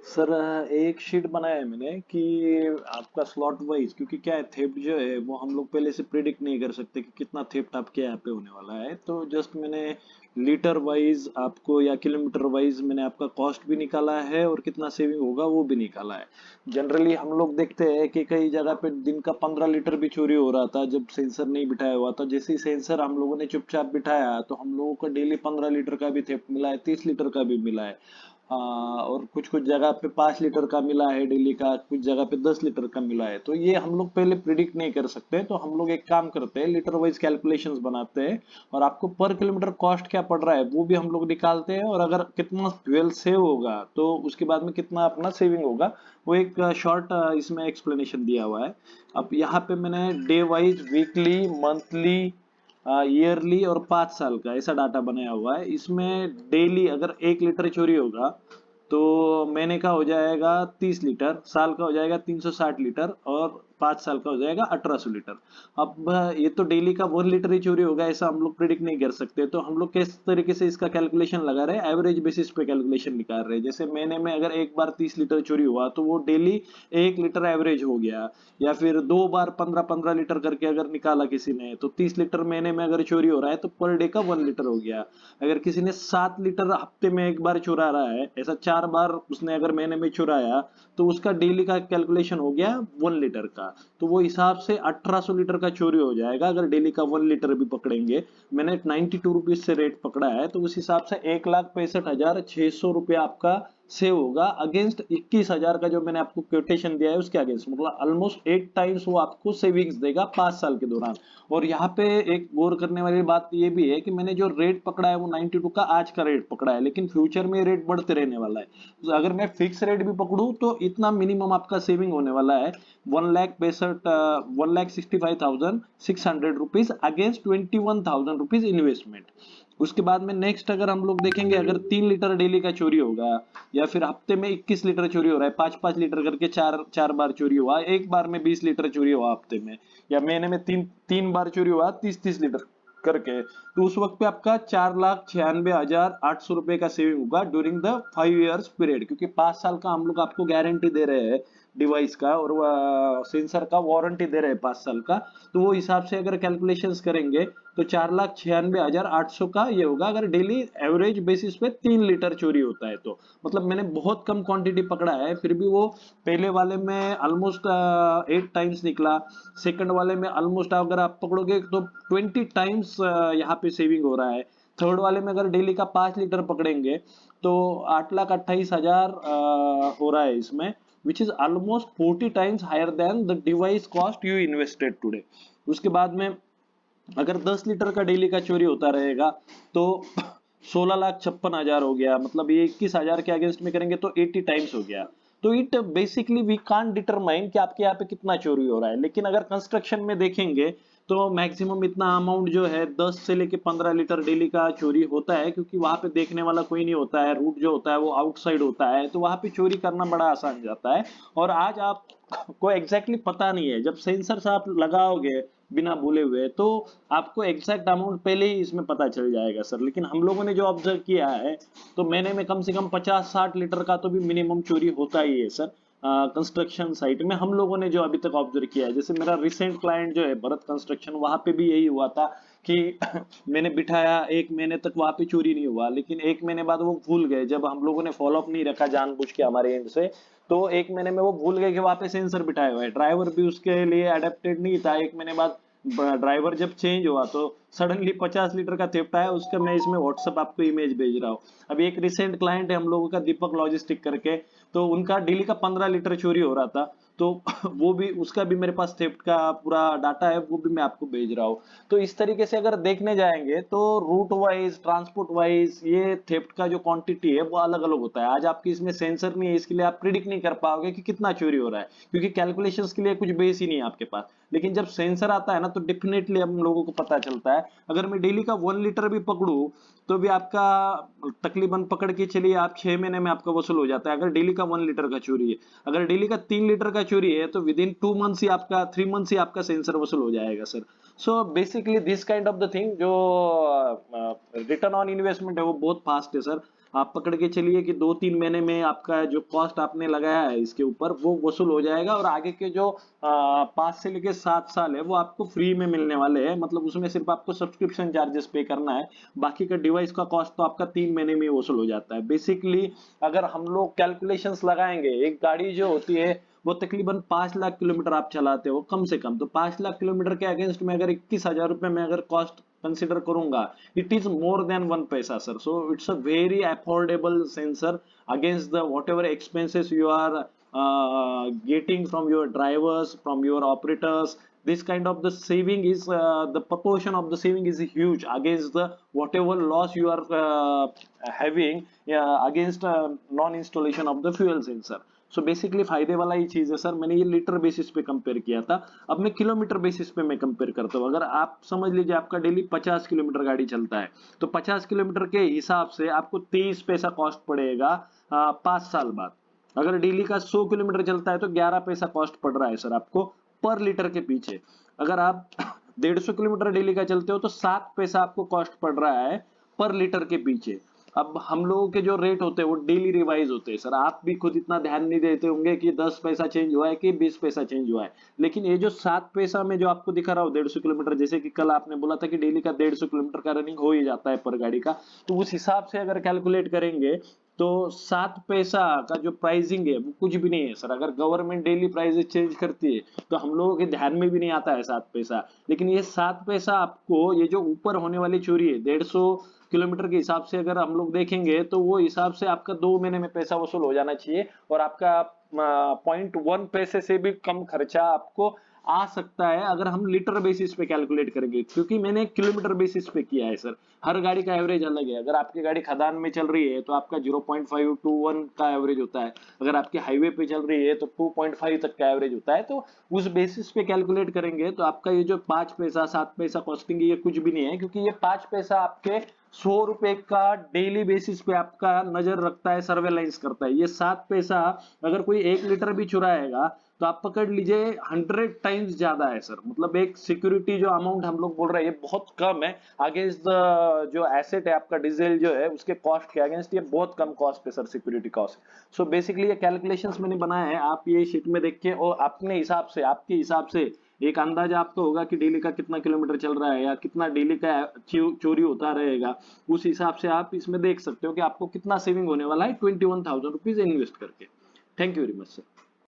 Sir एक sheet बनाया है मैंने कि आपका स्लॉट वाइज, क्योंकि क्या है थेफ्ट जो है वो हम लोग पहले से प्रिडिक्ट नहीं कर सकते कि कितना थेफ्ट आपके यहाँ पे होने वाला है। तो जस्ट मैंने लीटर वाइज आपको या किलोमीटर वाइज मैंने आपका कॉस्ट भी निकाला है और कितना सेविंग होगा वो भी निकाला है। जनरली हम लोग देखते हैं कि कई जगह पे दिन का 15 लीटर भी चोरी हो रहा था जब सेंसर नहीं बिठाया हुआ था। जैसे ही सेंसर हम लोगों ने चुपचाप बिठाया तो हम लोगों को डेली 15 लीटर का भी थेफ्ट मिला है, 30 लीटर का भी मिला है। और कुछ कुछ जगह पे 5 लीटर का मिला है डेली का, कुछ जगह पे 10 लीटर का मिला है। तो ये हम लोग पहले प्रिडिक्ट नहीं कर सकते, तो हम लोग एक काम करते हैं, लीटर वाइज कैलकुलेशंस बनाते हैं और आपको पर किलोमीटर कॉस्ट क्या पड़ रहा है वो भी हम लोग निकालते हैं, और अगर कितना फ्यूल सेव होगा तो उसके बाद में कितना अपना सेविंग होगा वो एक शॉर्ट इसमें एक्सप्लेनेशन दिया हुआ है। अब यहाँ पे मैंने day wise, weekly, monthly, yearly और 5 साल का ऐसा डाटा बनाया हुआ है। इसमें डेली अगर 1 लीटर चोरी होगा तो महीने का हो जाएगा 30 लीटर, साल का हो जाएगा 360 लीटर और 5 साल का हो जाएगा 1800 लीटर। अब ये तो डेली का 1 लीटर ही चोरी होगा ऐसा हम लोग प्रिडिक्ट नहीं कर सकते, तो हम लोग किस तरीके से इसका कैलकुलेशन लगा रहे हैं, एवरेज बेसिस पे कैलकुलेशन निकाल रहे हैं। जैसे महीने में अगर एक बार 30 लीटर चोरी हुआ तो वो डेली 1 लीटर एवरेज हो गया, या फिर 2 बार 15-15 लीटर करके अगर निकाला किसी ने तो 30 लीटर महीने में अगर चोरी हो रहा है तो पर डे का 1 लीटर हो गया। अगर किसी ने 7 लीटर हफ्ते में एक बार चुरा रहा है, ऐसा 4 बार उसने अगर महीने में चुराया तो उसका डेली का कैलकुलेशन हो गया 1 लीटर का। तो वो हिसाब से 1800 लीटर का चोरी हो जाएगा अगर डेली का 1 लीटर भी पकड़ेंगे। मैंने 92 रुपीज से रेट पकड़ा है, तो उस हिसाब से 1,65,600 रुपया आपका सेव होगा अगेंस्ट 21,000 का जो मैंने आपको कोटेशन दिया है उसके अगेंस्ट। मतलब ऑलमोस्ट 8 टाइम्स वो आपको सेविंग्स देगा 5 साल के दौरान। और यहाँ पे एक गौर करने वाली बात ये भी है कि मैंने जो रेट पकड़ा है वो 92 का आज का रेट पकड़ा है, लेकिन फ्यूचर में रेट बढ़ते रहने वाला है। तो अगर मैं फिक्स रेट भी पकड़ूं तो इतना मिनिमम आपका सेविंग होने वाला है, 1,65,600 रुपीज अगेंस्ट 21,000 रुपीज इन्वेस्टमेंट। उसके बाद में नेक्स्ट अगर हम लोग देखेंगे, अगर 3 लीटर डेली का चोरी होगा या फिर हफ्ते में 21 लीटर चोरी हो रहा है, 5-5 लीटर करके चार चार बार चोरी हुआ, एक बार में 20 लीटर चोरी हुआ हफ्ते में, या महीने में तीन तीन बार चोरी हुआ 30-30 लीटर करके, तो उस वक्त पे आपका 4,96,800 रुपए का सेविंग होगा ड्यूरिंग द 5 इयर्स पीरियड, क्योंकि 5 साल का हम लोग आपको गारंटी दे रहे हैं डिवाइस का, और सेंसर का वारंटी दे रहे हैं 5 साल का। तो वो हिसाब से अगर कैलकुलेशंस करेंगे तो 4,96,800 का ये होगा अगर डेली एवरेज बेसिस पे 3 लीटर चोरी होता है तो। मतलब मैंने बहुत कम क्वांटिटी पकड़ा है, फिर भी वो पहले वाले में ऑलमोस्ट 8 टाइम्स निकला, सेकंड वाले में ऑलमोस्ट अगर आप पकड़ोगे तो 20 टाइम्स यहाँ पे सेविंग हो रहा है। थर्ड वाले में अगर डेली का 5 लीटर पकड़ेंगे तो 8,28,000 हो रहा है इसमें, which is almost 40 times higher than the device cost you invested today. उसके बाद में अगर 10 लीटर का डेली का चोरी होता रहेगा तो 16,56,000 हो गया, मतलब ये 21,000 के अगेंस्ट में करेंगे तो 80 टाइम्स हो गया। तो it basically we can't determine कि आपके यहाँ पे कितना चोरी हो रहा है, लेकिन अगर कंस्ट्रक्शन में देखेंगे तो मैक्सिमम इतना अमाउंट जो है 10 से लेके 15 लीटर डेली का चोरी होता है, क्योंकि वहां पे देखने वाला कोई नहीं होता है, रूट जो होता है वो आउटसाइड होता है, तो वहां पे चोरी करना बड़ा आसान जाता है। और आज आप को एग्जैक्टली पता नहीं है, जब सेंसर आप लगाओगे बिना भूले हुए तो आपको एग्जैक्ट अमाउंट पहले ही इसमें पता चल जाएगा सर। लेकिन हम लोगों ने जो ऑब्जर्व किया है तो महीने में कम से कम 50-60 लीटर का तो भी मिनिमम चोरी होता ही है सर। कंस्ट्रक्शन साइट में हम लोगों ने जो अभी तक ऑब्जर्व किया है, जैसे मेरा रिसेंट क्लाइंट जो है भरत कंस्ट्रक्शन, वहां पे भी यही हुआ था कि मैंने बिठाया, 1 महीने तक वहां पे चोरी नहीं हुआ, लेकिन 1 महीने बाद वो भूल गए, जब हम लोगों ने फॉलोअप नहीं रखा जानबूझ के हमारे एंड से, तो 1 महीने में वो भूल गए कि वहां पे सेंसर बिठाया हुआ है। ड्राइवर भी उसके लिए अडेप्टेड नहीं था। 1 महीने बाद ड्राइवर जब चेंज हुआ तो सडनली 50 लीटर का थेफ्ट आया उसका। मैं इसमें व्हाट्सएप आपको इमेज भेज रहा हूँ। अभी एक रिसेंट क्लाइंट है हम लोगों का, दीपक लॉजिस्टिक करके, तो उनका डेली का 15 लीटर चोरी हो रहा था, तो वो भी, उसका भी मेरे पास थेफ्ट का पूरा डाटा है, वो भी मैं आपको भेज रहा हूँ। तो इस तरीके से अगर देखने जाएंगे तो रूट वाइज, ट्रांसपोर्ट वाइज ये थेफ्ट का जो क्वांटिटी है वो अलग अलग होता है। आज आपकी इसमें सेंसर नहीं है, इसके लिए आप प्रिडिक्ट नहीं कर पाओगे कि कितना चोरी हो रहा है, क्योंकि कैलकुलेशंस के लिए कुछ बेस ही नहीं है आपके पास। लेकिन जब सेंसर आता है ना तो डेफिनेटली हम लोगों को पता चलता है। अगर मैं डेली का 1 लीटर भी पकड़ू तो भी आपका तकरीबन पकड़ के चलिए आप 6 महीने में आपका वसूल हो जाता है, अगर डेली का 1 लीटर का चोरी है। अगर डेली का 3 लीटर का चोरी है तो विद इन 2 मंथ्स ही आपका, 3 मंथ्स ही आपका सेंसर वसूल हो जाएगा sir. So basically this kind of the thing जो रिटर्न ऑन इन्वेस्टमेंट है वो बहुत फास्ट है सर। आप पकड़ के चलिए कि 2-3 महीने में आपका जो कॉस्ट आपने लगाया है इसके ऊपर वो वसूल हो जाएगा और आगे के जो 5 से लेके 7 साल है वो आपको फ्री में मिलने वाले हैं। मतलब उसमें सिर्फ आपको सब्सक्रिप्शन चार्जेस पे करना है, बाकी का डिवाइस का कॉस्ट तो आपका 3 महीने में ही वसूल हो जाता है। बेसिकली अगर हम लोग कैलकुलेशंस लगाएंगे, एक गाड़ी जो होती है वो तकरीबन 5 लाख किलोमीटर आप चलाते हो कम से कम, तो 5 लाख किलोमीटर के अगेंस्ट में अगर 21,000 रुपए में अगर कॉस्ट कंसिडर करूंगा, इट इज मोर देन 1 पैसा sir. So it's a very affordable sensor against the whatever expenses you are getting from your drivers, from your operators. This kind of the saving is the proportion of the saving is huge against the whatever loss you are having against non installation of the fuel sensor. So basically फायदे वाला ही चीज है sir. मैंने ये litre basis पे compare किया था, अब मैं किलोमीटर बेसिस पे मैं कंपेयर करता हूँ। अगर आप समझ लीजिए आपका डेली 50 किलोमीटर गाड़ी चलता है, तो 50 किलोमीटर के हिसाब से आपको 23 पैसा कॉस्ट पड़ेगा 5 साल बाद। अगर डेली का 100 किलोमीटर चलता है तो 11 पैसा कॉस्ट पड़ रहा है सर आपको पर लीटर के पीछे। अगर आप 150 किलोमीटर डेली का चलते हो तो 7 पैसा आपको कॉस्ट पड़ रहा है पर लीटर के पीछे। अब हम लोगों के जो रेट होते हैं वो डेली रिवाइज होते हैं सर। आप भी खुद इतना ध्यान नहीं देते होंगे कि 10 पैसा चेंज हुआ है कि 20 पैसा चेंज हुआ है, लेकिन ये जो 7 पैसा में जो आपको दिखा रहा हो 150 किलोमीटर, जैसे कि कल आपने बोला था कि डेली का 150 किलोमीटर का रनिंग हो ही जाता है पर गाड़ी का, तो उस हिसाब से अगर कैलकुलेट करेंगे तो 7 पैसा का जो प्राइसिंग है वो कुछ भी नहीं है सर। अगर गवर्नमेंट डेली प्राइसेस चेंज करती है तो हम लोगों के ध्यान में भी नहीं आता है 7 पैसा, लेकिन ये 7 पैसा आपको ये जो ऊपर होने वाली चोरी है 150 किलोमीटर के हिसाब से अगर हम लोग देखेंगे तो वो हिसाब से आपका 2 महीने में पैसा वसूल हो जाना चाहिए और आपका 0.1 पैसे से भी कम खर्चा आपको आ सकता है अगर हम लीटर बेसिस पे कैलकुलेट करेंगे, क्योंकि मैंने किलोमीटर बेसिस पे किया है सर। हर गाड़ी का एवरेज अलग है। अगर आपकी गाड़ी खदान में चल रही है तो आपका 0.5 to 1 का एवरेज होता है, अगर आपके हाईवे पे चल रही है तो 2.5 तक का एवरेज होता है। तो उस बेसिस पे कैलकुलेट करेंगे तो आपका ये जो 5 पैसा 7 पैसा कॉस्टिंग ये कुछ भी नहीं है, क्योंकि ये 5 पैसा आपके 100 रुपए का डेली बेसिस पे आपका नजर रखता है, सर्वेलाइंस करता है। ये 7 पैसा अगर कोई 1 लीटर भी चुराएगा तो आप पकड़ लीजिए 100 टाइम्स ज्यादा है सर। मतलब एक सिक्योरिटी जो अमाउंट हम लोग बोल रहे हैं ये बहुत कम है अगेंस्ट द जो एसेट है आपका डीजल जो है उसके कॉस्ट के अगेंस्ट, ये बहुत कम कॉस्ट है sir security cost. So basically ये कैलकुलेशंस मैंने बनाया है, आप ये शीट में देख के और अपने हिसाब से आपके हिसाब से एक अंदाजा आपको होगा कि डेली का कितना किलोमीटर चल रहा है या कितना डेली का चोरी होता रहेगा, उस हिसाब से आप इसमें देख सकते हो कि आपको कितना सेविंग होने वाला है 21,000 रुपीज इन्वेस्ट करके। Thank you very much sir.